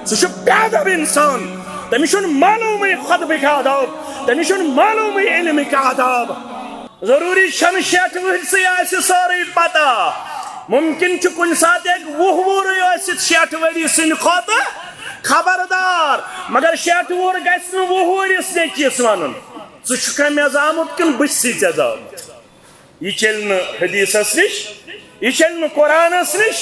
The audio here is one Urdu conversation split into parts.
سہ بیادب انسان تمس معلوم خطبہ آداب تمس معلوم علم آداب ضروری چھن 60 ورسے آسہ سارے پتہ ممکن کن سات وُہر 60 وری سن کھوت خبردار مگر 60 وُہر گژھِ نہٕ 20 ؤرِس نیٚچوِس ونُن ژٕ چھُکھا مےٚ زامُت کِنہٕ بہٕ چھُسے ژےٚ زامُت یہ چلہِ نہٕ حدیثس نش یہ چلہِ نہٕ قرآنس نش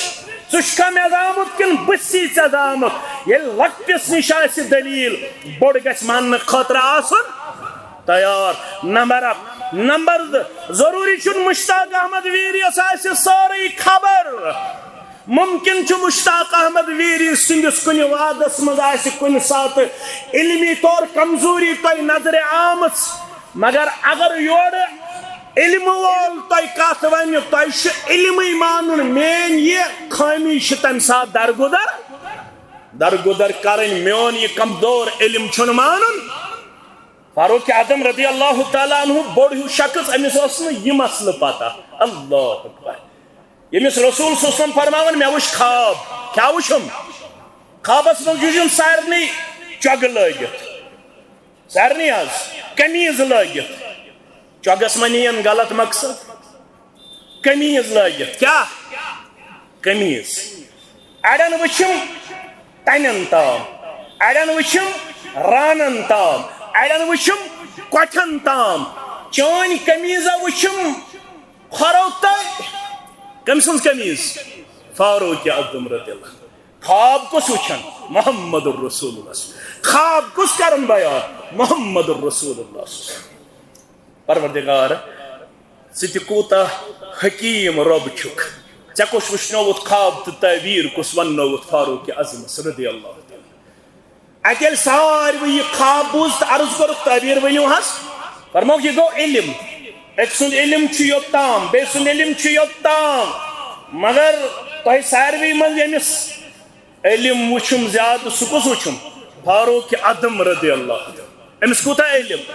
ژٕ چھُکھا مےٚ زامُت کِنہٕ بہٕ چھُسے ژےٚ زامُت ییٚلہِ لۄکٹِس نش آسہِ دلیٖل بوٚڑ گژھِ ماننہٕ خٲطرٕ آسُن تیار نمبر 1 نمبر 2 ضروری چھُنہٕ مشتاق احمد ویریس آسہِ سٲرٕے خبر ممکن چھُ مشتاق احمد ویری سندس کُنہِ وادس منٛز آسہِ کُنہِ ساتہٕ علمی طور کمزوری تۄہہِ نظرِ آمٕژ مگر اگر یورٕ علم وول تۄہہِ کتھ ونہِ تۄہہِ چھُ علمٕے مانُن میٲنۍ یہِ خٲمی چھِ تمہِ ساتہٕ درگُدر کرٕنۍ میون یہِ کمزور علم چھُنہٕ مانُن فاروق اعظم رضی اللہ تعالیٰ عنہ بوڑ ہیو شخص امس اوس نہٕ یہِ مسلہٕ پتہ اللہ اکبر ییٚمِس رسول صلی اللہ علیہ وسلم فرماون مےٚ وٕچھ خواب کیٛاہ وٕچھُم خوابس منٛز وٕچھُم سارنٕے چۄگہٕ لٲگِتھ سارنٕے حظ قمیٖض لٲگِتھ چۄگس منٛز یِیَن غلط مقصد قمیٖض لٲگِتھ کیٛاہ قمیٖض اڑٮ۪ن وٕچھُم تنٮ۪ن تام اڑٮ۪ن وٕچھُم رانن تام اڑٮ۪ن وٕچھُم کۄٹھٮ۪ن تام چٲنۍ قمیٖضا وٕچھُم کھۄرو تانۍ کٔمۍ سٕنٛز قمیٖض فاروق اعظم رضی اللہ خواب کُس وٕچھن محمد الرسول اللہ خواب کُس کرن بیان محمد الرسول اللہ پروردگار ژٕ تہِ کوٗتاہ حکیٖم رۄب چھُکھ ژےٚ کُس وٕچھنووُتھ خواب تہٕ تعبیٖر کُس وننووُتھ فاروق اعظمس رضی اللہ اَتہِ ییٚلہِ ساروٕے یہِ خواب بوٗز تہٕ عرض کوٚرُکھ تعبیٖر ؤنِو حظ فرمووُکھ یہِ گوٚو علم أکۍ سُنٛد علم چھُ یوٚتام بیٚیہِ سُنٛد علم چھُ یوٚتام مگر تۄہہِ ساروٕے منٛز ییٚمِس علم وٕچھُم زیادٕ سُہ کُس وٕچھُم فاروق اعظم رضی اللہ أمِس کوٗتاہ علم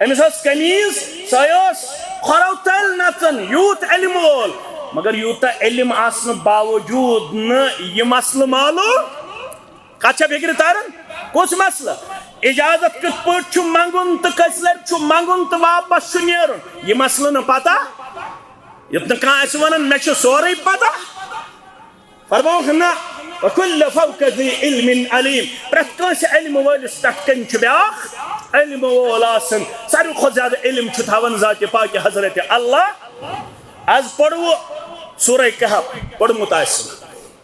أمِس ٲس قمیٖض سۄ ٲس کھۄرو تل نژان یوٗت علم وول مگر یوٗتاہ علم آسنہٕ باوجوٗد نہٕ یہِ مسلہٕ معلوم کتھ چھا فکرِ تران کُس مسلہٕ اجازت کِتھ پٲٹھۍ چھُ منٛگُن تہٕ کٔژِ لٹہِ چھُ منٛگُن تہٕ واپس چھُ نیرُن یہِ مسلہٕ نہٕ پتہ ییٚتہِ نہٕ کانٛہہ آسہِ ونان مےٚ چھُ سورُے پتہ فرمووُکھ نہ وَكُلُّ فَوْقَ ذِي عِلْمٍ عَلِيمٍ پرٛٮ۪تھ کٲنٛسہِ علمہِ وٲلِس پٮ۪ٹھ کَنہِ چھُ بیٛاکھ علمہِ وول آسان ساروی کھۄتہٕ زیادٕ علم چھُ تھاوان ذاتِ پاکہِ حضرتِ اللہ آز پوٚروٕ سورہ کہف پوٚرمُت آسہِ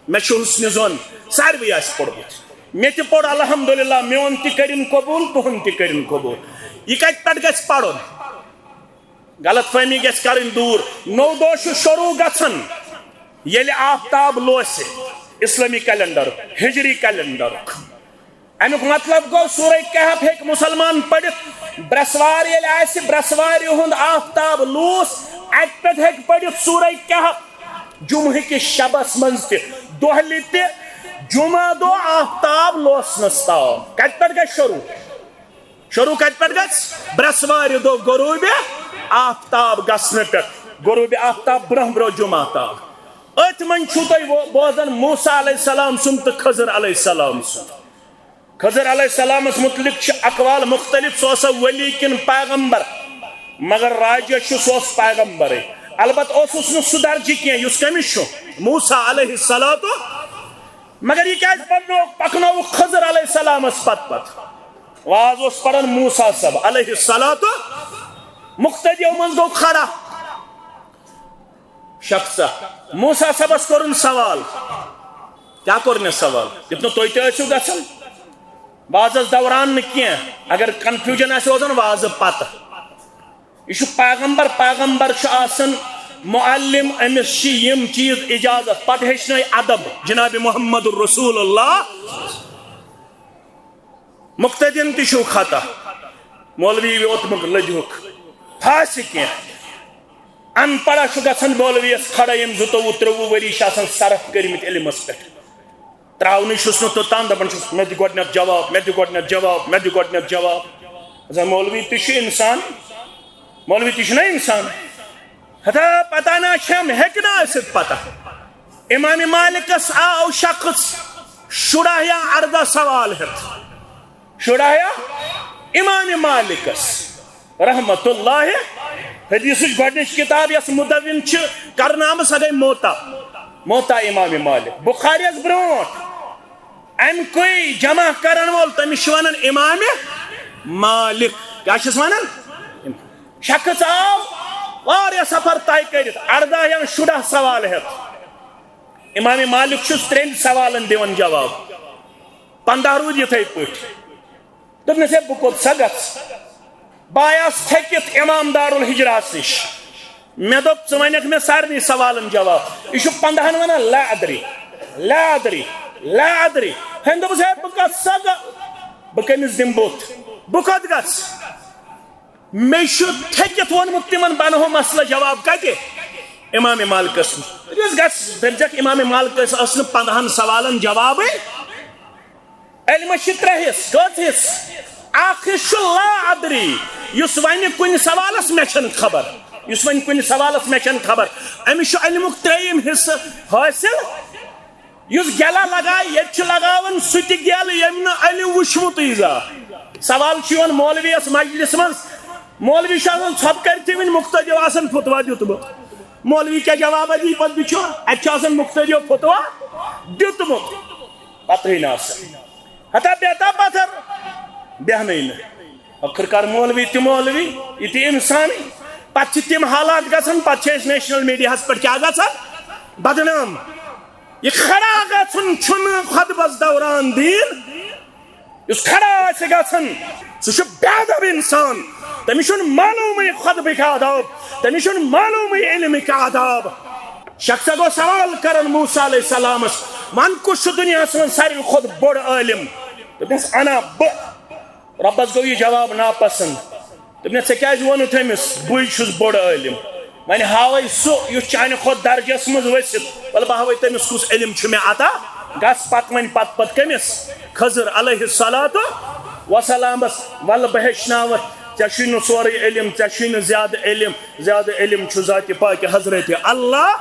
مےٚ چھُ حُسنِ ظن ساروٕے آسہِ پوٚرمُت مےٚ تہِ پوٚر الحمدللہ میون تہِ کٔرِن قبوٗل تُہُنٛد تہِ کٔرِن قبوٗل یہِ کتہِ پٮ۪ٹھ گژھِ پرُن غلط فہمی گژھِ کَرٕنۍ دوٗر نوٚو دۄہ چھُ شروٗع گژھان ییٚلہِ آفتاب لوسہِ اسلٲمی کیلنڈرُک ہجری کیلنڈرُک امیُک مطلب گوٚو سورہ کہف ہیٚکہِ مُسلمان پٔرِتھ برٛٮ۪سوار ییٚلہِ آسہِ برٛٮ۪سوارِ ہُنٛد آفتاب لوٗس اَتہِ پٮ۪ٹھ ہیٚکہِ پٔرِتھ سورہ کہف جمعہ کِس شبس منٛز تہِ دۄہلہِ تہِ جمعہ دۄہ آفتاب لوسنس تام کتہِ پٮ۪ٹھ گژھِ شروٗع کتہِ پٮ۪ٹھ گژھِ برٛٮ۪سوارِ دۄہ غروٗبِ آفتاب گژھنہٕ پٮ۪ٹھ غروٗبِ آفتاب برونٛہہ برونٛہہ جمعہ تام أتھۍ منٛز چھُو تۄہہِ بوزان موسیٰ علیہ السلام سُنٛد تہٕ خضر علیہ السلام سُنٛد خضر علیہ السلامس متعلق چھِ اقوال مختلف سُہ اوسا ؤلی کِنہٕ پیغمبر مگر راجہ چھُ سُہ اوس پیغمبرے البتہ اوسُس نہٕ سُہ درجہِ کینٛہہ یُس کٔمِس چھُ موسیٰ علیہ السلام مگر یہ کیٛازِ پکنووُکھ خضر علیہ السلامس پتہٕ واز اوس پران موسیٰ صٲب علیہ السلام مقتدیو منٛز گوٚو کھڑا شخصا موسیٰ صٲبس کوٚرُن سوال کیٛاہ کوٚر مےٚ سوال یُتھ نہٕ تُہۍ تہِ ٲسِو گژھان وازس دوران نہٕ کینٛہہ اگر کنفیوجن آسہِ روزان وازٕ پتہٕ یہ چھُ پیغمبر چھُ آسان معلم امس چھِ یِم چیٖز اجازت پتہٕ ہیٚچھنٲے ادب جناب محمد الرسول اللہ مقتدین تہِ چھُو خطا مولوی اوتمُت لٔجہُکھ پھاسہِ کینٛہہ ان پڑھا چھُ گژھان مولویس کھڑا یِم 22-23 ؤری چھِ آسان صرف کٔرمٕتۍ علمس پٮ۪ٹھ تراونٕے چھُس نہٕ توٚتام دپان چھُس مےٚ دِ گۄڈنیٚتھ جواب مےٚ دِ گۄڈنیٚتھ جواب مےٚ دِ گۄڈنیٚتھ جواب مولوی تہِ چھُ انسان مولوی تہِ چھُ نا انسان ہتا پتہ نہ چھم ہیٚکہِ نہٕ ٲسِتھ پتہ امام مالکس آو شخص شڑا یا اردہ سوال ہت شڑا یا امام مالکس رحمت اللہ حدیث گۄڈنِچ کتاب یس مدون کرنام سا گئی موتا امام مالک بخاری برونٹ ام کوئی جمع کرن وول تمس ونان امام مالک کیا ونان شخص آو واریاہ سفر طے کرت اردہ یا شڑا سوال ہت امام مالک چھس 3 سوالن دیون جواب 15 رود یتھے پٲٹھۍ دوٚپنس ہے بہٕ کوٚت سا گژھ بہٕ آیاس تھٔکِتھ امام دارالحجراہس نِش مےٚ دوٚپ ژٕ وَنکھ مےٚ سارنٕے سوالن جواب یہ چھُ 15 ونان لا ادری ہن دوٚپُس ہے بہٕ کتھ سا بہٕ کٔمِس دِمہٕ بُتھ بہٕ کوٚت گژھٕ مےٚ چھُ تھٔکِتھ ووٚنمُت تِمن بہٕ انہو مسلہٕ جواب کتہِ امام مالکس نِش گژھ دٔپزٮ۪کھ امام مالکس ٲس نہٕ 15 سوالن جوابٕے علمس چھِ 3 حصہٕ کٔژ حصہٕ اکھ حصہٕ چھُ لا ادری یُس وَنہِ کُنہِ سوالس مےٚ چھَنہٕ خبر أمِس چھُ علمُک 3یِم حصہٕ حٲصِل یُس گٮ۪لا لگایہِ ییٚتہِ چھُ لگاوان سُہ تہِ گٮ۪ل ییٚمۍ نہٕ علم وٕچھمُتٕے زانٛہہ سوال چھُ یِوان مولوِیس مجلس منٛز مولوی چھُ آسان ژھۄپہٕ کٔرتھٕے وٕنہِ مُختٔدیو آسان فتوا دیُتمُت مولوی کیٛاہ جوابا دی پتہٕ بِچور اَتہِ چھُ آسان مُختٔدیو فتوا دیُتمُت پتہٕے نہٕ آسان ہتا بیٹا پتھر بیہنٕے نہٕ ٲخٕر کار مولوی تہِ مولوی یہِ تہِ اِنسانٕے پتہٕ چھِ تِم حالات گژھان پتہٕ چھِ أسۍ نیشنل میڈیاہس پٮ۪ٹھ کیٛاہ گژھان بدنام یہ کھڑا گژھُن چھُنہٕ خطبس دوران دیٖن یُس کھڑا آسہِ گژھان سُہ چھُ بے ادب انسان تٔمِس چھُنہٕ معلوٗمٕے خطبٕکۍ آداب تٔمِس چھُنہٕ معلوٗمٕے علمٕکۍ آداب شخصا گوٚو سوال کران موسیٰ علیہ السلامس ون کُس چھُ دُنیاہس منٛز ساروی کھۄتہٕ بوٚڑ عٲلِم دوٚپنس انا بہٕ رۄبس گوٚو یہِ جواب ناپسنٛد دوٚپنس ژےٚ کیٛازِ ووٚنُتھ أمِس بٕے چھُس بوٚڑ عٲلِم وۄنۍ ہاوے سُہ یُس چانہِ کھۄتہٕ درجس منٛز ؤسِتھ وَلہٕ بہٕ ہاوے تٔمِس کُس علم چھُ مےٚ عطا گژھ پتہٕ وۄنۍ پتہٕ کٔمِس خضر علیہ الصلاۃ وسلامس وَلہٕ بہٕ ہیٚچھناوتھ ژےٚ چھُے نہٕ سورُے علم ژےٚ چھُے نہٕ زیادٕ علم چھُ ذاتِ پاکہِ حضرت اللہ